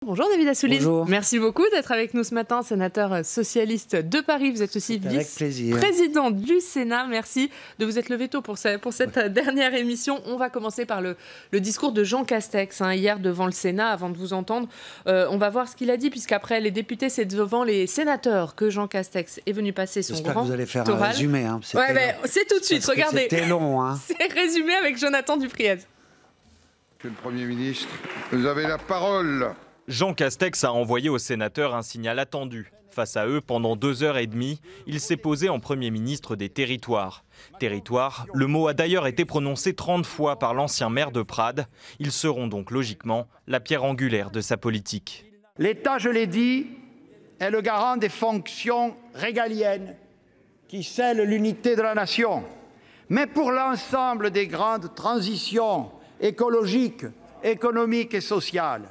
Bonjour David Assouline. Bonjour. Merci beaucoup d'être avec nous ce matin, sénateur socialiste de Paris. Vous êtes aussi vice-président du Sénat. Merci de vous être levé tôt pour cette dernière émission. On va commencer par le discours de Jean Castex hier devant le Sénat. Avant de vous entendre, on va voir ce qu'il a dit, puisqu'après les députés, c'est devant les sénateurs que Jean Castex est venu passer son grand oral. J'espère que vous allez faire un résumé. C'est tout de suite, regardez. C'était long. C'est résumé avec Jonathan Dufriez. Monsieur le Premier ministre, vous avez la parole. Jean Castex a envoyé aux sénateurs un signal attendu. Face à eux, pendant 2h30, il s'est posé en Premier ministre des territoires. Territoire, le mot a d'ailleurs été prononcé 30 fois par l'ancien maire de Prades. Ils seront donc logiquement la pierre angulaire de sa politique. L'État, je l'ai dit, est le garant des fonctions régaliennes qui scellent l'unité de la nation. Mais pour l'ensemble des grandes transitions écologiques, économiques et sociales,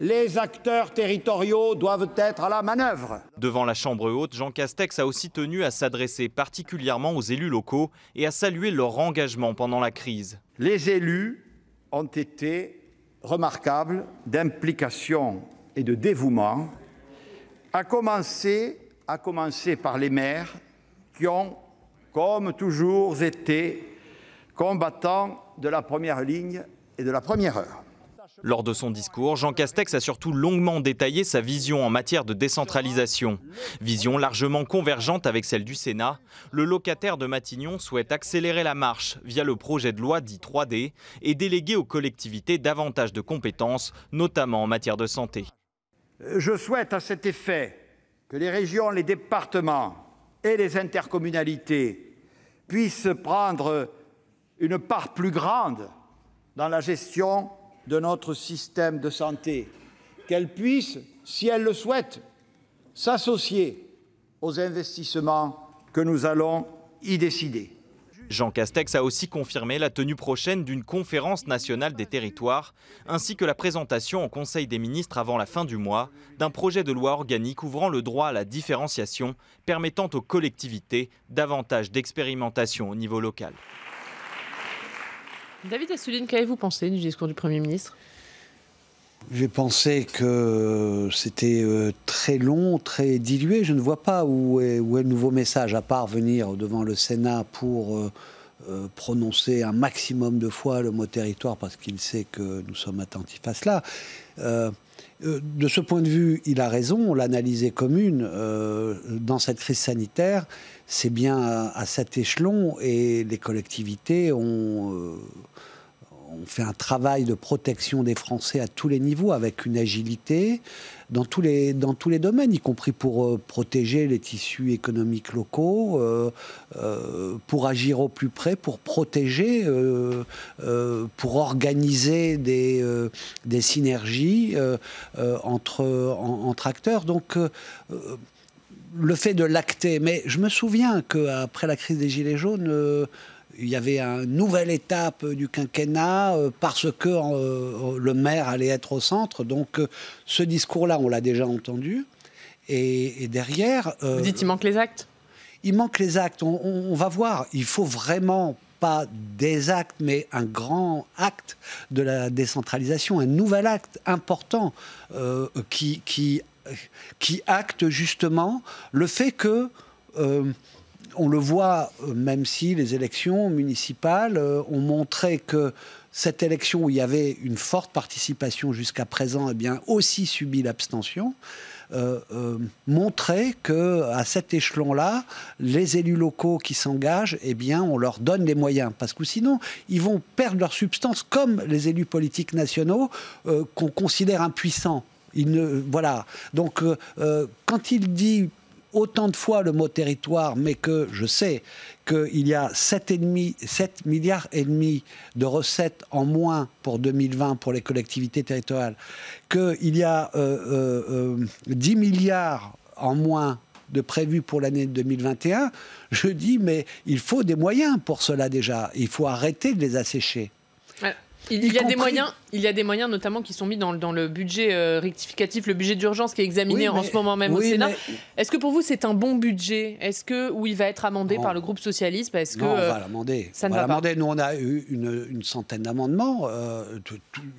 les acteurs territoriaux doivent être à la manœuvre. Devant la Chambre haute, Jean Castex a aussi tenu à s'adresser particulièrement aux élus locaux et à saluer leur engagement pendant la crise. Les élus ont été remarquables d'implication et de dévouement, à commencer par les maires qui ont, comme toujours, été combattants de la première ligne et de la première heure. Lors de son discours, Jean Castex a surtout longuement détaillé sa vision en matière de décentralisation. Vision largement convergente avec celle du Sénat. Le locataire de Matignon souhaite accélérer la marche via le projet de loi dit 3D et déléguer aux collectivités davantage de compétences, notamment en matière de santé. Je souhaite à cet effet que les régions, les départements et les intercommunalités puissent prendre une part plus grande dans la gestion de notre système de santé, qu'elles puissent, si elles le souhaitent, s'associer aux investissements que nous allons y décider. Jean Castex a aussi confirmé la tenue prochaine d'une conférence nationale des territoires, ainsi que la présentation en Conseil des ministres avant la fin du mois d'un projet de loi organique ouvrant le droit à la différenciation, permettant aux collectivités davantage d'expérimentation au niveau local. David Assouline, qu'avez-vous pensé du discours du Premier ministre ? J'ai pensé que c'était très long, très dilué. Je ne vois pas où est le nouveau message, à part venir devant le Sénat pour prononcer un maximum de fois le mot territoire, parce qu'il sait que nous sommes attentifs à cela. De ce point de vue, il a raison, l'analyse est commune. Dans cette crise sanitaire, c'est bien à cet échelon, et les collectivités ont fait un travail de protection des Français à tous les niveaux, avec une agilité dans tous les domaines, y compris pour protéger les tissus économiques locaux, pour agir au plus près, pour protéger, pour organiser des synergies entre acteurs. Donc, le fait de l'acter, mais je me souviens qu'après la crise des Gilets jaunes, il y avait une nouvelle étape du quinquennat parce que le maire allait être au centre. Donc ce discours-là, on l'a déjà entendu. Et derrière... Vous dites qu'il manque les actes ? Il manque les actes. On va voir. Il faut vraiment pas des actes, mais un grand acte de la décentralisation, un nouvel acte important qui acte justement le fait que... on le voit, même si les élections municipales ont montré que cette élection où il y avait une forte participation jusqu'à présent, eh bien, aussi subi l'abstention, montrait qu'à cet échelon-là, les élus locaux qui s'engagent, eh bien, on leur donne les moyens. Parce que sinon, ils vont perdre leur substance, comme les élus politiques nationaux qu'on considère impuissants. Voilà. Donc, quand il dit autant de fois le mot territoire, mais que je sais qu'il y a 7,5 milliards de recettes en moins pour 2020 pour les collectivités territoriales, qu'il y a 10 milliards en moins de prévus pour l'année 2021, je dis, mais il faut des moyens pour cela déjà. Il faut arrêter de les assécher. Ouais. Il y a des moyens notamment qui sont mis dans le budget rectificatif, le budget d'urgence qui est examiné en ce moment même au Sénat. Est-ce que pour vous c'est un bon budget? Où il va être amendé par le groupe socialiste? Parce que on va l'amender. Ça ne va pas. Nous, on a eu une centaine d'amendements.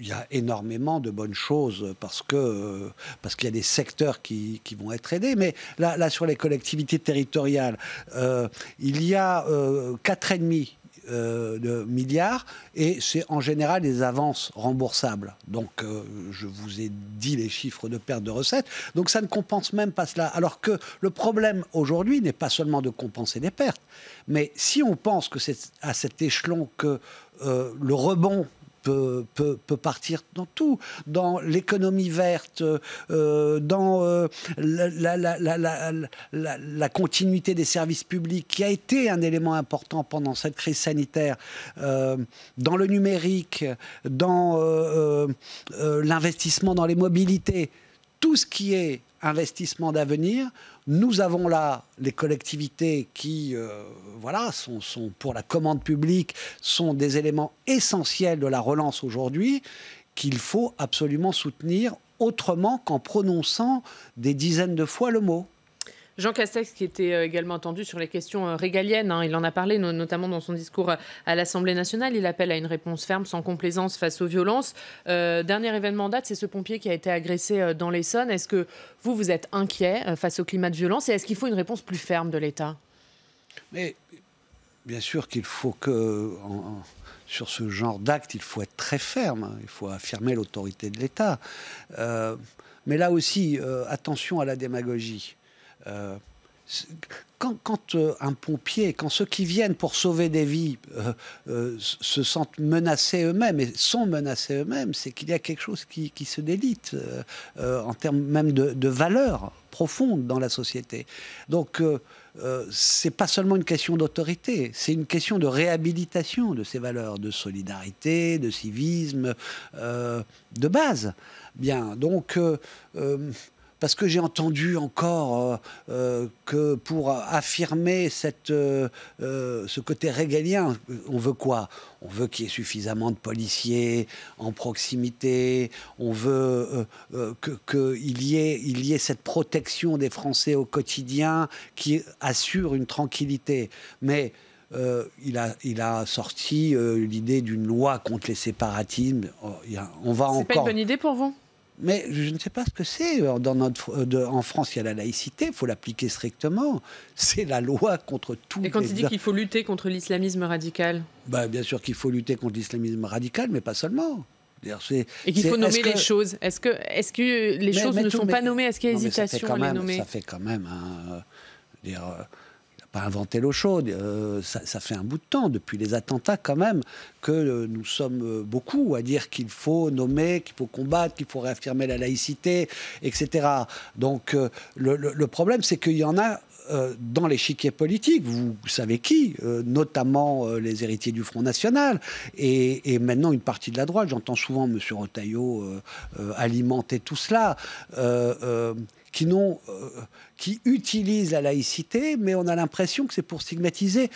Il y a énormément de bonnes choses parce qu'il y a des secteurs qui vont être aidés. Mais là sur les collectivités territoriales, il y a 4,5 de milliards, et c'est en général des avances remboursables. Donc, je vous ai dit les chiffres de perte de recettes. Donc, ça ne compense même pas cela. Alors que le problème aujourd'hui n'est pas seulement de compenser des pertes, mais si on pense que c'est à cet échelon que le rebond peut partir dans tout, dans l'économie verte, dans la continuité des services publics, qui a été un élément important pendant cette crise sanitaire, dans le numérique, dans l'investissement dans les mobilités, tout ce qui est investissement d'avenir. Nous avons là les collectivités qui, sont pour la commande publique, sont des éléments essentiels de la relance aujourd'hui, qu'il faut absolument soutenir autrement qu'en prononçant des dizaines de fois le mot. Jean Castex, qui était également entendu sur les questions régaliennes, il en a parlé notamment dans son discours à l'Assemblée nationale. Il appelle à une réponse ferme, sans complaisance face aux violences. Dernier événement en date, c'est ce pompier qui a été agressé dans l'Essonne. Est-ce que vous êtes inquiet face au climat de violence, et est-ce qu'il faut une réponse plus ferme de l'État? Mais bien sûr qu'il faut que... Sur ce genre d'acte, il faut être très ferme. Il faut affirmer l'autorité de l'État. Mais là aussi, attention à la démagogie. Quand un pompier, quand ceux qui viennent pour sauver des vies se sentent menacés eux-mêmes et sont menacés eux-mêmes, c'est qu'il y a quelque chose qui se délite en termes même de valeurs profondes dans la société. Donc, c'est pas seulement une question d'autorité, c'est une question de réhabilitation de ces valeurs, de solidarité, de civisme, de base. Bien, donc... parce que j'ai entendu encore que pour affirmer ce côté régalien, on veut quoi? On veut qu'il y ait suffisamment de policiers en proximité, on veut qu'il y ait cette protection des Français au quotidien qui assure une tranquillité. Mais il a sorti l'idée d'une loi contre les séparatismes. On va encore... C'est pas une bonne idée pour vous? Mais je ne sais pas ce que c'est. En France, il y a la laïcité, il faut l'appliquer strictement. C'est la loi contre tout. Et quand il dit qu'il faut lutter contre l'islamisme radical? Bien sûr qu'il faut lutter contre l'islamisme radical, mais pas seulement. Et qu'il faut nommer les choses. Est-ce que les choses ne sont pas nommées? Est-ce qu'il y a hésitation à les nommer? Ça fait quand même... pas inventer l'eau chaude, ça fait un bout de temps, depuis les attentats quand même, que nous sommes beaucoup à dire qu'il faut nommer, qu'il faut combattre, qu'il faut réaffirmer la laïcité, etc. Donc le problème, c'est qu'il y en a dans l'échiquier politique, vous savez qui, notamment les héritiers du Front National, et maintenant une partie de la droite. J'entends souvent M. Retailleau alimenter tout cela, qui utilisent la laïcité, mais on a l'impression que c'est pour stigmatiser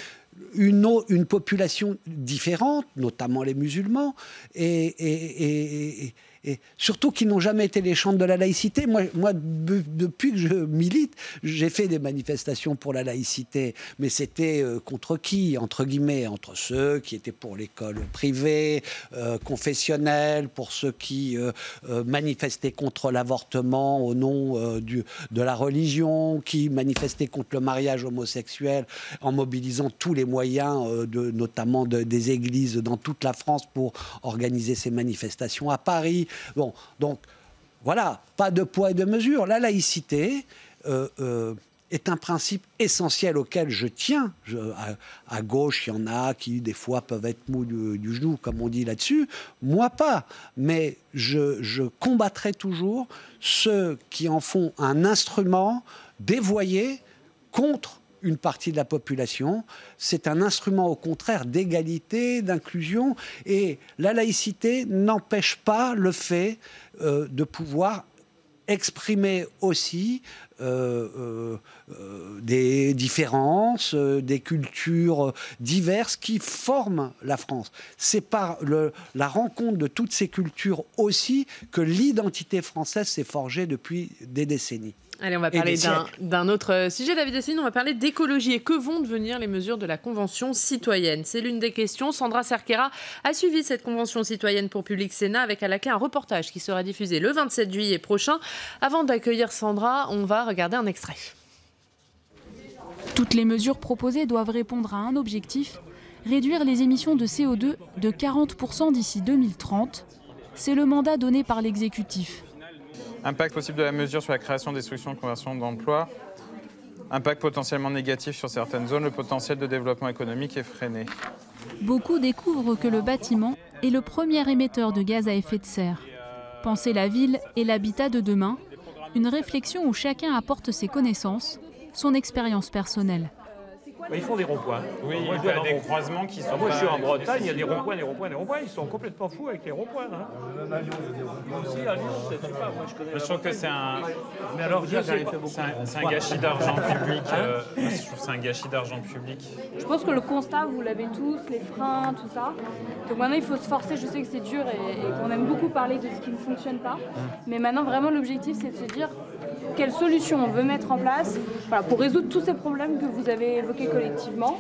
une population différente, notamment les musulmans, et surtout qui n'ont jamais été les chantres de la laïcité. Moi, depuis que je milite, j'ai fait des manifestations pour la laïcité, mais c'était contre qui, entre guillemets? Entre ceux qui étaient pour l'école privée, confessionnelle, pour ceux qui manifestaient contre l'avortement au nom de la religion, qui manifestaient contre le mariage homosexuel en mobilisant tous les moyens, notamment des églises dans toute la France, pour organiser ces manifestations à Paris. Bon, donc voilà, pas de poids et de mesure. La laïcité est un principe essentiel auquel je tiens. À gauche, il y en a qui, des fois, peuvent être mous du genou, comme on dit là-dessus. Moi, pas. Mais je combattrai toujours ceux qui en font un instrument dévoyé contre une partie de la population. C'est un instrument, au contraire, d'égalité, d'inclusion. Et la laïcité n'empêche pas le fait de pouvoir exprimer aussi des différences, des cultures diverses qui forment la France. C'est par la rencontre de toutes ces cultures aussi que l'identité française s'est forgée depuis des décennies. Allez, on va parler d'un autre sujet, David Assouline. On va parler d'écologie. Et que vont devenir les mesures de la Convention citoyenne? C'est l'une des questions. Sandra Cerqueira a suivi cette Convention citoyenne pour Public Sénat avec à la clé un reportage qui sera diffusé le 27 juillet prochain. Avant d'accueillir Sandra, on va regarder un extrait. Toutes les mesures proposées doivent répondre à un objectif, réduire les émissions de CO2 de 40% d'ici 2030. C'est le mandat donné par l'exécutif. Impact possible de la mesure sur la création, destruction et conversion d'emplois. Impact potentiellement négatif sur certaines zones. Le potentiel de développement économique est freiné. Beaucoup découvrent que le bâtiment est le premier émetteur de gaz à effet de serre. Penser la ville et l'habitat de demain, une réflexion où chacun apporte ses connaissances, son expérience personnelle. Ils font des ronds-points. Oui, il y a des croisements qui sont... Moi, je suis en Bretagne, il y a des ronds-points. Ils sont complètement fous avec les ronds-points. Moi aussi, à Lyon, c'est pas. Moi, je connais. Je trouve que c'est un... Mais alors, c'est un gâchis d'argent public. Je trouve que c'est un gâchis d'argent public. Je pense que le constat, vous l'avez tous, les freins, tout ça. Donc maintenant, il faut se forcer. Je sais que c'est dur et qu'on aime beaucoup parler de ce qui ne fonctionne pas. Mais maintenant, vraiment, l'objectif, c'est de se dire quelle solution on veut mettre en place pour résoudre tous ces problèmes que vous avez évoqués collectivement.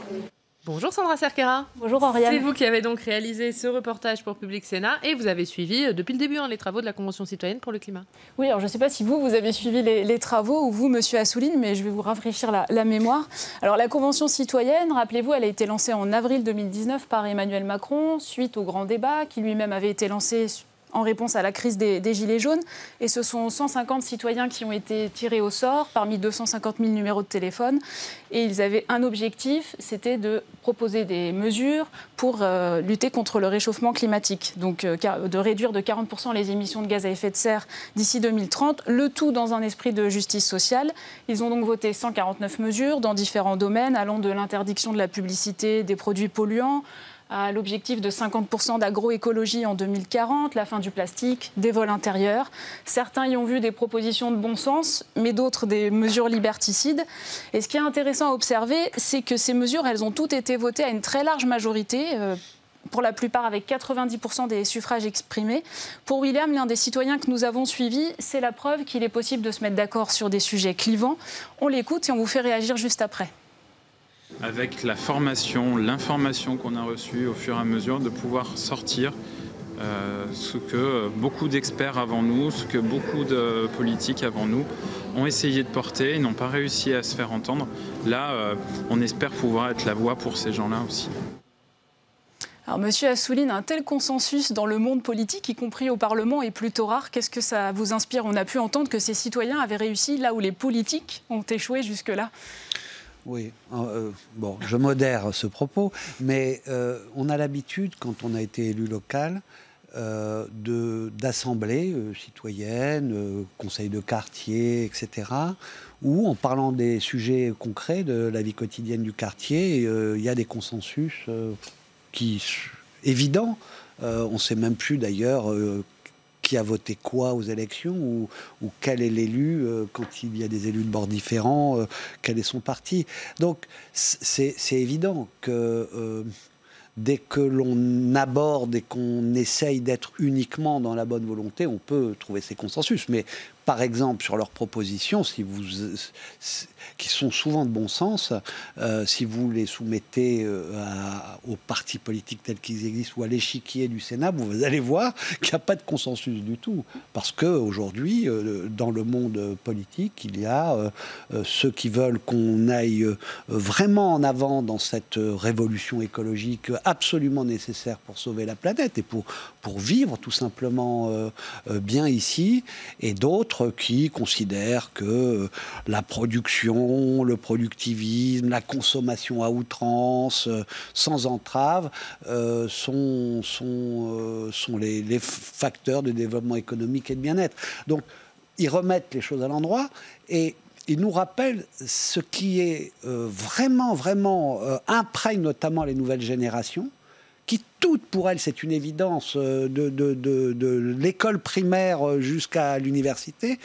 Bonjour Sandra Cerqueira. Bonjour Oriane. C'est vous qui avez donc réalisé ce reportage pour Public Sénat et vous avez suivi depuis le début les travaux de la Convention citoyenne pour le climat. Oui, alors je ne sais pas si vous avez suivi les travaux ou vous, monsieur Assouline, mais je vais vous rafraîchir la mémoire. Alors la Convention citoyenne, rappelez-vous, elle a été lancée en avril 2019 par Emmanuel Macron suite au grand débat qui lui-même avait été lancé en réponse à la crise des Gilets jaunes. Et ce sont 150 citoyens qui ont été tirés au sort parmi 250 000 numéros de téléphone. Et ils avaient un objectif, c'était de proposer des mesures pour lutter contre le réchauffement climatique. Donc de réduire de 40% les émissions de gaz à effet de serre d'ici 2030, le tout dans un esprit de justice sociale. Ils ont donc voté 149 mesures dans différents domaines, allant de l'interdiction de la publicité des produits polluants, à l'objectif de 50% d'agroécologie en 2040, la fin du plastique, des vols intérieurs. Certains y ont vu des propositions de bon sens, mais d'autres des mesures liberticides. Et ce qui est intéressant à observer, c'est que ces mesures, elles ont toutes été votées à une très large majorité, pour la plupart avec 90% des suffrages exprimés. Pour William, l'un des citoyens que nous avons suivis, c'est la preuve qu'il est possible de se mettre d'accord sur des sujets clivants. On l'écoute et on vous fait réagir juste après. Avec la formation, l'information qu'on a reçue au fur et à mesure, de pouvoir sortir ce que beaucoup d'experts avant nous, ce que beaucoup de politiques avant nous ont essayé de porter et n'ont pas réussi à se faire entendre. Là, on espère pouvoir être la voix pour ces gens-là aussi. Alors, monsieur Assouline, un tel consensus dans le monde politique, y compris au Parlement, est plutôt rare. Qu'est-ce que ça vous inspire? On a pu entendre que ces citoyens avaient réussi là où les politiques ont échoué jusque-là. Oui, bon, je modère ce propos, mais on a l'habitude, quand on a été élu local, d'assemblées citoyennes, conseils de quartier, etc., où, en parlant des sujets concrets de la vie quotidienne du quartier, il y a des consensus évidents. On ne sait même plus d'ailleurs qui a voté quoi aux élections ou quel est l'élu, quand il y a des élus de bords différents, quel est son parti. Donc c'est évident que dès que l'on aborde et qu'on essaye d'être uniquement dans la bonne volonté, on peut trouver ces consensus. Mais par exemple, sur leurs propositions, qui sont souvent de bon sens, si vous les soumettez aux partis politiques tels qu'ils existent ou à l'échiquier du Sénat, vous allez voir qu'il n'y a pas de consensus du tout. Parce qu'aujourd'hui, dans le monde politique, il y a ceux qui veulent qu'on aille vraiment en avant dans cette révolution écologique absolument nécessaire pour sauver la planète et pour vivre tout simplement bien ici, et d'autres qui considèrent que la production, le productivisme, la consommation à outrance, sans entrave, sont les facteurs de développement économique et de bien-être. Donc, ils remettent les choses à l'endroit et ils nous rappellent ce qui est vraiment imprègne notamment les nouvelles générations, qui toutes pour elles, c'est une évidence, de l'école primaire jusqu'à l'université,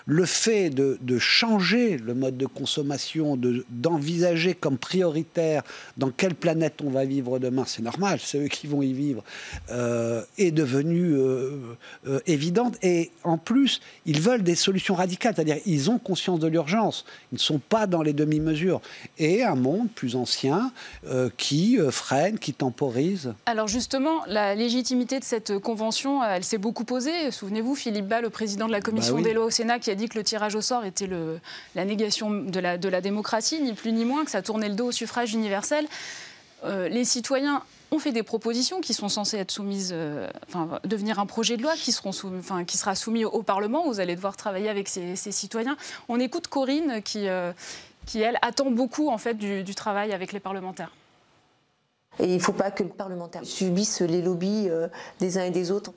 le fait de changer le mode de consommation, d'envisager comme prioritaire dans quelle planète on va vivre demain, c'est normal, c'est eux qui vont y vivre, est devenu évidente. Et en plus, ils veulent des solutions radicales, c'est-à-dire ils ont conscience de l'urgence, ils ne sont pas dans les demi-mesures. Et un monde plus ancien qui freine, qui temporise. Alors justement, la légitimité de cette convention, elle s'est beaucoup posée. Souvenez-vous, Philippe Bas, le président de la commission des lois au Sénat, qui a dit que le tirage au sort était la négation de la démocratie, ni plus ni moins, que ça tournait le dos au suffrage universel. Les citoyens ont fait des propositions qui sont censées être soumises, devenir un projet de loi qui sera soumis au Parlement. Vous allez devoir travailler avec ces citoyens. On écoute Corinne qui elle, attend beaucoup en fait, du travail avec les parlementaires. Et il ne faut pas que les parlementaires subissent les lobbies des uns et des autres.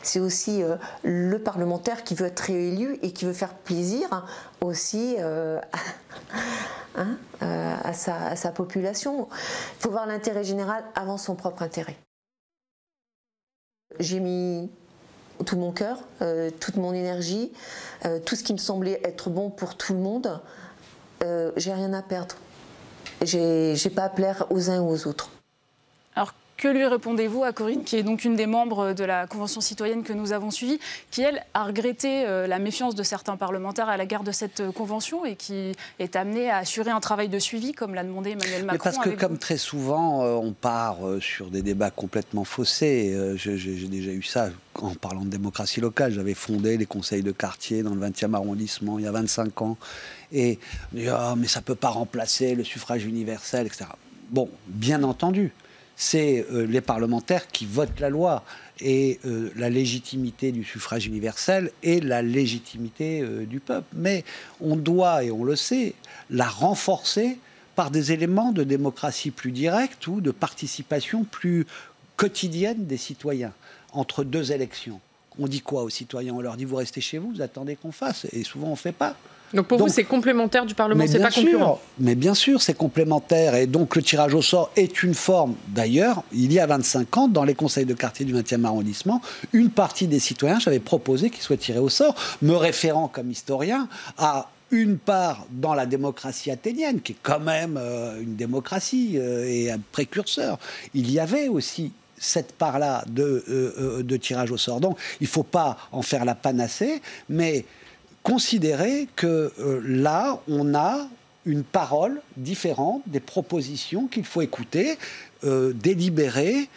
C'est aussi le parlementaire qui veut être réélu et qui veut faire plaisir aussi à sa population. Il faut voir l'intérêt général avant son propre intérêt. J'ai mis tout mon cœur, toute mon énergie, tout ce qui me semblait être bon pour tout le monde. J'ai rien à perdre. J'ai pas à plaire aux uns ou aux autres. Alors, que lui répondez-vous à Corinne, qui est donc une des membres de la Convention citoyenne que nous avons suivie, qui, elle, a regretté la méfiance de certains parlementaires à l'égard de cette convention et qui est amenée à assurer un travail de suivi, comme l'a demandé Emmanuel Macron. Mais parce que, comme très souvent, on part sur des débats complètement faussés. J'ai déjà eu ça en parlant de démocratie locale. J'avais fondé les conseils de quartier dans le 20e arrondissement il y a 25 ans. Et on dit, oh, mais ça ne peut pas remplacer le suffrage universel, etc. Bon, bien entendu. C'est les parlementaires qui votent la loi. Et la légitimité du suffrage universel et la légitimité du peuple. Mais on doit, et on le sait, la renforcer par des éléments de démocratie plus directe ou de participation plus quotidienne des citoyens entre deux élections. On dit quoi aux citoyens? On leur dit, vous restez chez vous, vous attendez qu'on fasse. Et souvent, on ne fait pas. Donc pour vous, c'est complémentaire du Parlement, c'est pas concurrent. Mais bien sûr, c'est complémentaire. Et donc le tirage au sort est une forme. D'ailleurs, il y a 25 ans, dans les conseils de quartier du 20e arrondissement, une partie des citoyens, j'avais proposé qu'ils soient tirés au sort, me référant comme historien à une part dans la démocratie athénienne, qui est quand même une démocratie et un précurseur. Il y avait aussi cette part-là de tirage au sort. Donc il ne faut pas en faire la panacée, mais considérer que là, on a une parole différente, des propositions qu'il faut écouter, délibérer.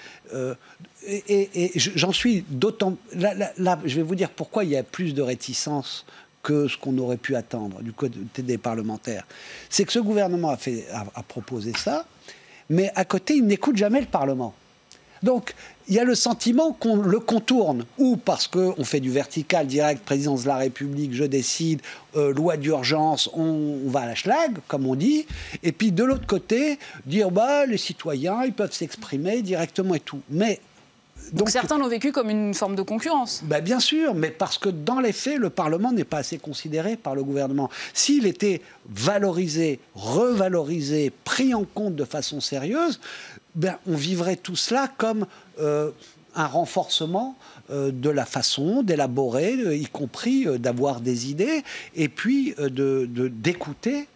Et j'en suis d'autant... Là, je vais vous dire pourquoi il y a plus de réticence que ce qu'on aurait pu attendre du côté des parlementaires. C'est que ce gouvernement a proposé ça, mais à côté, il n'écoute jamais le Parlement. Donc, il y a le sentiment qu'on le contourne, ou parce qu'on fait du vertical direct, présidence de la République, je décide, loi d'urgence, on va à la schlag, comme on dit, et puis de l'autre côté, dire les citoyens, ils peuvent s'exprimer directement et tout. Mais donc certains l'ont vécu comme une forme de concurrence. Bien sûr, mais parce que dans les faits, le Parlement n'est pas assez considéré par le gouvernement. S'il était valorisé, revalorisé, pris en compte de façon sérieuse, on vivrait tout cela comme un renforcement de la façon d'élaborer, y compris d'avoir des idées, et puis d'écouter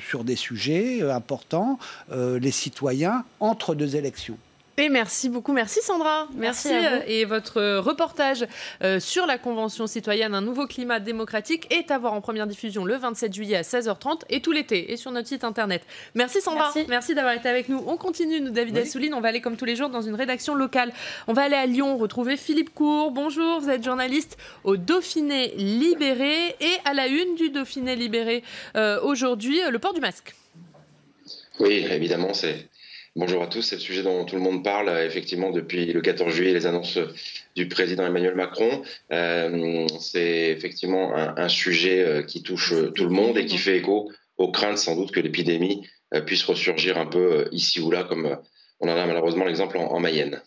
sur des sujets importants les citoyens entre deux élections. Et merci beaucoup. Merci Sandra. Merci à vous. Et votre reportage sur la Convention citoyenne, un nouveau climat démocratique, est à voir en première diffusion le 27 juillet à 16h30 et tout l'été et sur notre site internet. Merci Sandra. Merci d'avoir été avec nous. On continue, nous, David Assouline. On va aller comme tous les jours dans une rédaction locale. On va aller à Lyon retrouver Philippe Court. Bonjour, vous êtes journaliste au Dauphiné Libéré et à la une du Dauphiné Libéré aujourd'hui, le port du masque. Oui, évidemment, Bonjour à tous, c'est le sujet dont tout le monde parle, effectivement, depuis le 14 juillet, les annonces du président Emmanuel Macron. C'est effectivement un sujet qui touche tout le monde et qui fait écho aux craintes sans doute que l'épidémie puisse ressurgir un peu ici ou là, comme on en a malheureusement l'exemple en Mayenne.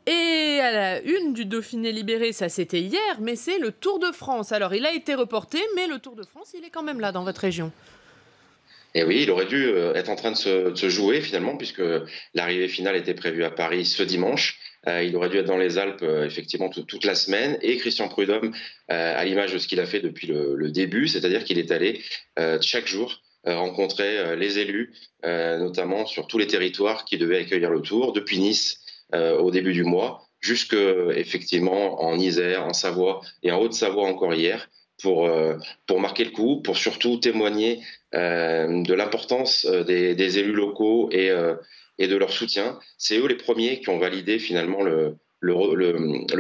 Et à la une du Dauphiné Libéré, ça c'était hier, mais c'est le Tour de France. Alors il a été reporté, mais le Tour de France, il est quand même là dans votre région. Et oui, il aurait dû être en train de se jouer finalement, puisque l'arrivée finale était prévue à Paris ce dimanche. Il aurait dû être dans les Alpes effectivement toute la semaine. Et Christian Prudhomme, à l'image de ce qu'il a fait depuis le début, c'est-à-dire qu'il est allé chaque jour rencontrer les élus, notamment sur tous les territoires qui devaient accueillir le Tour, depuis Nice au début du mois, jusque effectivement en Isère, en Savoie et en Haute-Savoie encore hier, pour marquer le coup, pour surtout témoigner de l'importance des élus locaux et de leur soutien. C'est eux les premiers qui ont validé finalement le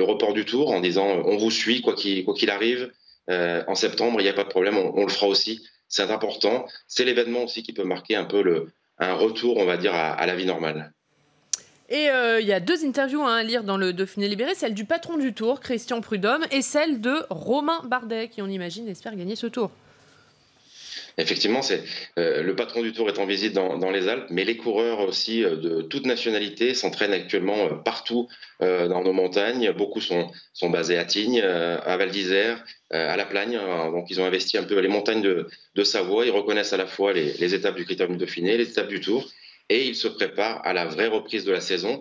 report du Tour en disant on vous suit quoi qu'il arrive. En septembre, il n'y a pas de problème, on le fera aussi. C'est important. C'est l'événement aussi qui peut marquer un peu un retour, on va dire, à la vie normale. Et il y a 2 interviews à lire dans le Dauphiné libéré, celle du patron du Tour, Christian Prudhomme, et celle de Romain Bardet, qui, on imagine, espère gagner ce Tour. Effectivement, le patron du Tour est en visite dans les Alpes, mais les coureurs aussi de toute nationalité s'entraînent actuellement partout dans nos montagnes. Beaucoup sont basés à Tignes, à Val d'Isère, à La Plagne. Donc ils ont investi un peu les montagnes de Savoie. Ils reconnaissent à la fois les étapes du Critérium du Dauphiné, les étapes du Tour, et ils se préparent à la vraie reprise de la saison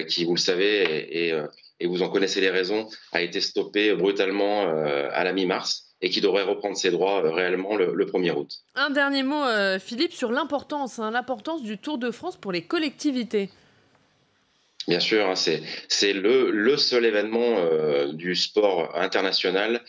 qui, vous le savez, et vous en connaissez les raisons, a été stoppée brutalement à la mi-mars, et qui devrait reprendre ses droits réellement le 1er août. Un dernier mot, Philippe, sur l'importance du Tour de France pour les collectivités. Bien sûr, c'est le seul événement du sport international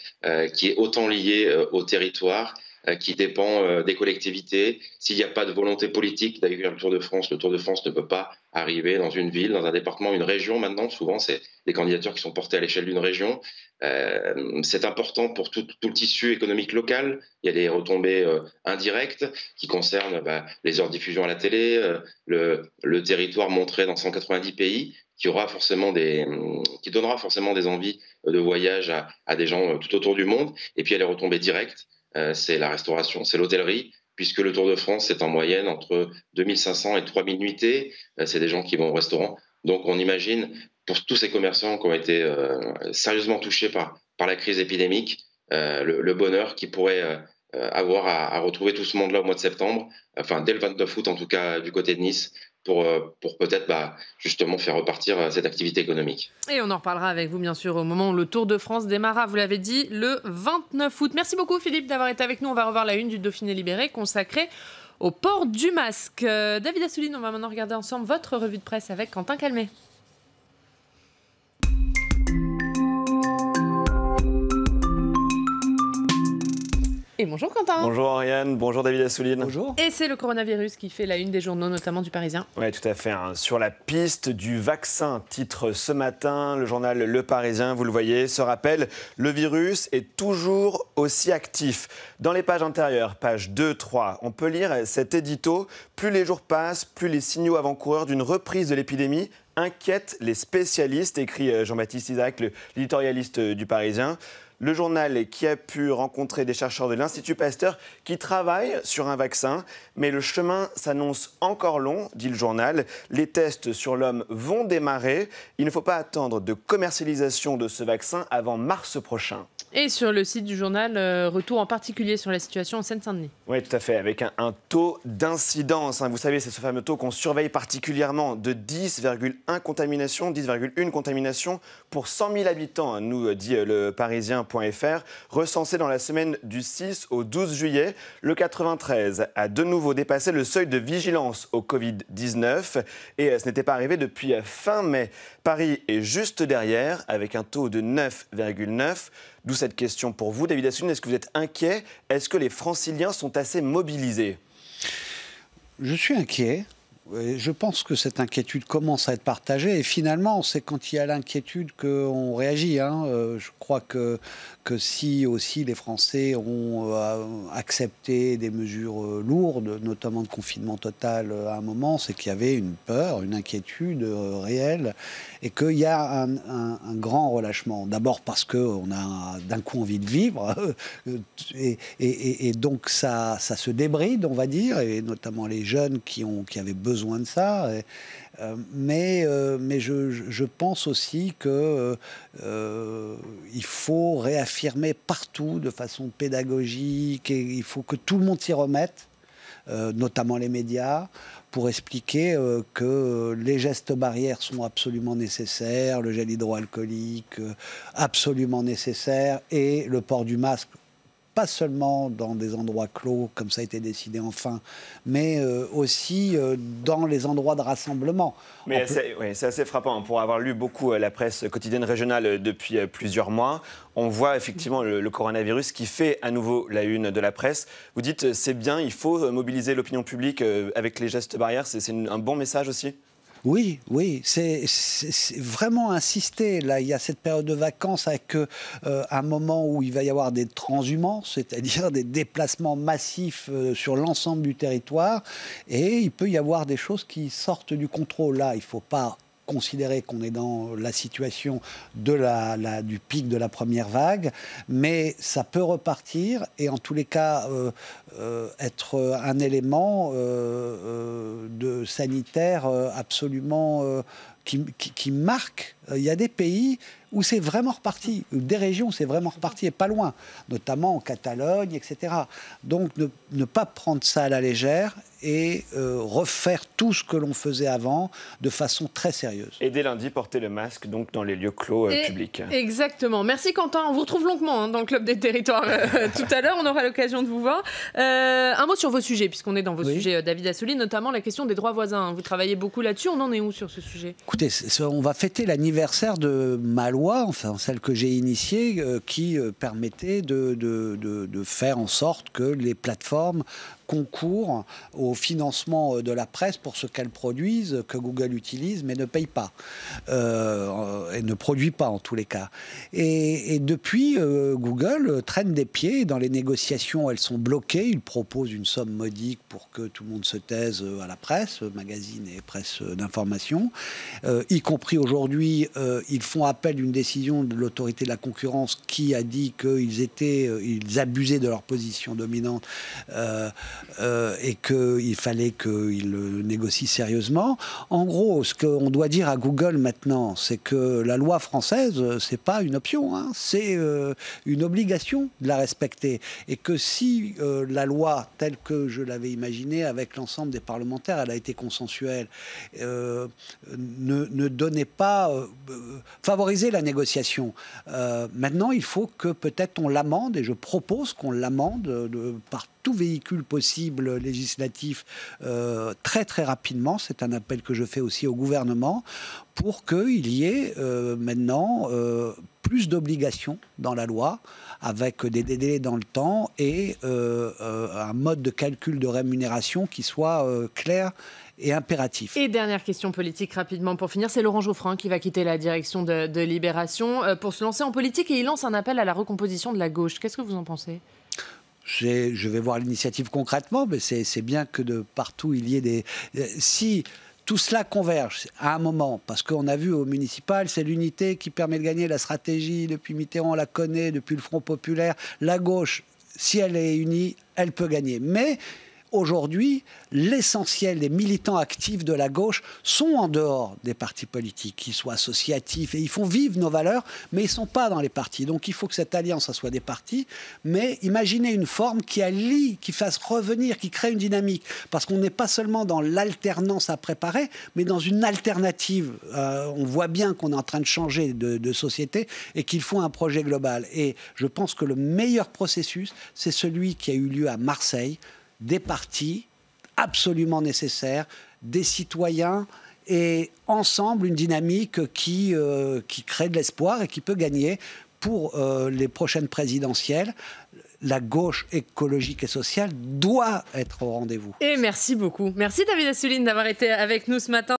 qui est autant lié au territoire, qui dépend des collectivités. S'il n'y a pas de volonté politique d'accueillir le Tour de France ne peut pas arriver dans une ville, dans un département, une région. Maintenant, souvent, c'est des candidatures qui sont portées à l'échelle d'une région. C'est important pour tout le tissu économique local. Il y a des retombées indirectes qui concernent les heures de diffusion à la télé, le territoire montré dans 190 pays, qui donnera forcément des envies de voyage à des gens tout autour du monde. Et puis il y a les retombées directes. C'est la restauration, c'est l'hôtellerie, puisque le Tour de France, c'est en moyenne entre 2500 et 3000 nuitées. C'est des gens qui vont au restaurant. Donc on imagine, pour tous ces commerçants qui ont été sérieusement touchés par la crise épidémique, le bonheur qu'ils pourraient avoir à retrouver tout ce monde-là au mois de septembre, enfin dès le 29 août en tout cas du côté de Nice, pour peut-être justement faire repartir cette activité économique. Et on en reparlera avec vous bien sûr au moment où le Tour de France démarra, vous l'avez dit, le 29 août. Merci beaucoup Philippe d'avoir été avec nous. On va revoir la une du Dauphiné libéré consacrée au port du masque. David Assouline, on va maintenant regarder ensemble votre revue de presse avec Quentin Calmet. Et bonjour Quentin. Bonjour Ariane, bonjour David Assouline. Bonjour. Et c'est le coronavirus qui fait la une des journaux, notamment du Parisien. Oui, tout à fait. Sur la piste du vaccin, titre ce matin, le journal Le Parisien, vous le voyez, se rappelle, le virus est toujours aussi actif. Dans les pages intérieures, pages 2, 3, on peut lire cet édito. Plus les jours passent, plus les signaux avant-coureurs d'une reprise de l'épidémie inquiètent les spécialistes, écrit Jean-Baptiste Isaac, l'éditorialiste du Parisien. Le journal qui a pu rencontrer des chercheurs de l'Institut Pasteur qui travaillent sur un vaccin. Mais le chemin s'annonce encore long, dit le journal. Les tests sur l'homme vont démarrer. Il ne faut pas attendre de commercialisation de ce vaccin avant mars prochain. Et sur le site du journal, retour en particulier sur la situation en Seine-Saint-Denis. Oui, tout à fait, avec un taux d'incidence. Vous savez, c'est ce fameux taux qu'on surveille particulièrement de 10,1 contaminations, 10,1 contaminations pour 100 000 habitants, nous dit le Parisien.fr, recensé dans la semaine du 6 au 12 juillet. Le 93 a de nouveau dépassé le seuil de vigilance au Covid-19 et ce n'était pas arrivé depuis fin mai. Paris est juste derrière avec un taux de 9,9. D'où cette question pour vous, David Assouline. Est-ce que vous êtes inquiet? Est-ce que les Franciliens sont assez mobilisés? Je suis inquiet. Je pense que cette inquiétude commence à être partagée. Et finalement, c'est quand il y a l'inquiétude qu'on réagit. Je crois que si aussi les Français ont accepté des mesures lourdes, notamment de confinement total à un moment, c'est qu'il y avait une peur, une inquiétude réelle et qu'il y a un grand relâchement. D'abord parce qu'on a d'un coup envie de vivre et donc ça se débride, on va dire, et notamment les jeunes qui avaient besoin de ça. Mais je pense aussi qu'il faut réaffirmer partout de façon pédagogique et il faut que tout le monde s'y remette. notamment les médias, pour expliquer que les gestes barrières sont absolument nécessaires, le gel hydroalcoolique absolument nécessaire, et le port du masque, pas seulement dans des endroits clos, comme ça a été décidé enfin, mais aussi dans les endroits de rassemblement. Mais c'est assez frappant. Pour avoir lu beaucoup la presse quotidienne régionale depuis plusieurs mois, on voit effectivement le coronavirus qui fait à nouveau la une de la presse. Vous dites c'est bien, il faut mobiliser l'opinion publique avec les gestes barrières. C'est un bon message aussi ? Oui, c'est vraiment insister. Là, il y a cette période de vacances avec un moment où il va y avoir des transhumances, c'est-à-dire des déplacements massifs sur l'ensemble du territoire, et il peut y avoir des choses qui sortent du contrôle. Là, il ne faut pas considérer qu'on est dans la situation du pic de la première vague, mais ça peut repartir et en tous les cas être un élément de sanitaire absolument qui marque. Il y a des pays où c'est vraiment reparti, des régions où c'est vraiment reparti et pas loin, notamment en Catalogne, etc. Donc ne pas prendre ça à la légère et refaire tout ce que l'on faisait avant de façon très sérieuse. Et dès lundi, porter le masque donc dans les lieux clos publics. Exactement. Merci Quentin. On vous retrouve longuement dans le Club des Territoires tout à l'heure. On aura l'occasion de vous voir. Un mot sur vos sujets, puisqu'on est dans vos sujets, David Assouline, notamment la question des droits voisins. Vous travaillez beaucoup là-dessus. On en est où sur ce sujet ? Écoutez, on va fêter l'anniversaire de ma loi, enfin celle que j'ai initiée, qui permettait de faire en sorte que les plateformes concourent au financement de la presse pour ce qu'elles produisent, que Google utilise, mais ne paye pas. Et ne produit pas, en tous les cas. Et depuis, Google traîne des pieds. Dans les négociations, elles sont bloquées. Ils proposent une somme modique pour que tout le monde se taise à la presse, magazine et presse d'information. Y compris aujourd'hui, ils font appel d'une décision de l'autorité de la concurrence qui a dit qu'ils abusaient de leur position dominante et qu'il fallait qu'ils négocient sérieusement. En gros, ce qu'on doit dire à Google maintenant, c'est que la loi française, c'est pas une option, hein, c'est une obligation de la respecter. Et que si la loi, telle que je l'avais imaginée avec l'ensemble des parlementaires, elle a été consensuelle, ne donnait pas, favoriser la négociation. Maintenant, il faut que peut-être on l'amende, et je propose qu'on l'amende par tout véhicule possible législatif très très rapidement. C'est un appel que je fais aussi au gouvernement pour qu'il y ait maintenant plus d'obligations dans la loi, avec des délais dans le temps et un mode de calcul de rémunération qui soit clair et impératif. Et dernière question politique rapidement pour finir, c'est Laurent Geoffrin qui va quitter la direction de Libération pour se lancer en politique, et il lance un appel à la recomposition de la gauche. Qu'est-ce que vous en pensez ? Je vais voir l'initiative concrètement, mais c'est bien que de partout il y ait des... Si tout cela converge à un moment, parce qu'on a vu au municipal, c'est l'unité qui permet de gagner. La stratégie, depuis Mitterrand, on la connaît, depuis le Front populaire. La gauche, si elle est unie, elle peut gagner. Mais aujourd'hui, l'essentiel des militants actifs de la gauche sont en dehors des partis politiques, qu'ils soient associatifs, et ils font vivre nos valeurs, mais ils ne sont pas dans les partis. Donc il faut que cette alliance, ça soit des partis, mais imaginez une forme qui allie, qui fasse revenir, qui crée une dynamique. Parce qu'on n'est pas seulement dans l'alternance à préparer, mais dans une alternative. On voit bien qu'on est en train de changer de société et qu'il faut un projet global. Et je pense que le meilleur processus, c'est celui qui a eu lieu à Marseille, des partis absolument nécessaires, des citoyens et ensemble une dynamique qui crée de l'espoir et qui peut gagner pour les prochaines présidentielles. La gauche écologique et sociale doit être au rendez-vous. Et merci beaucoup. Merci David Assouline d'avoir été avec nous ce matin.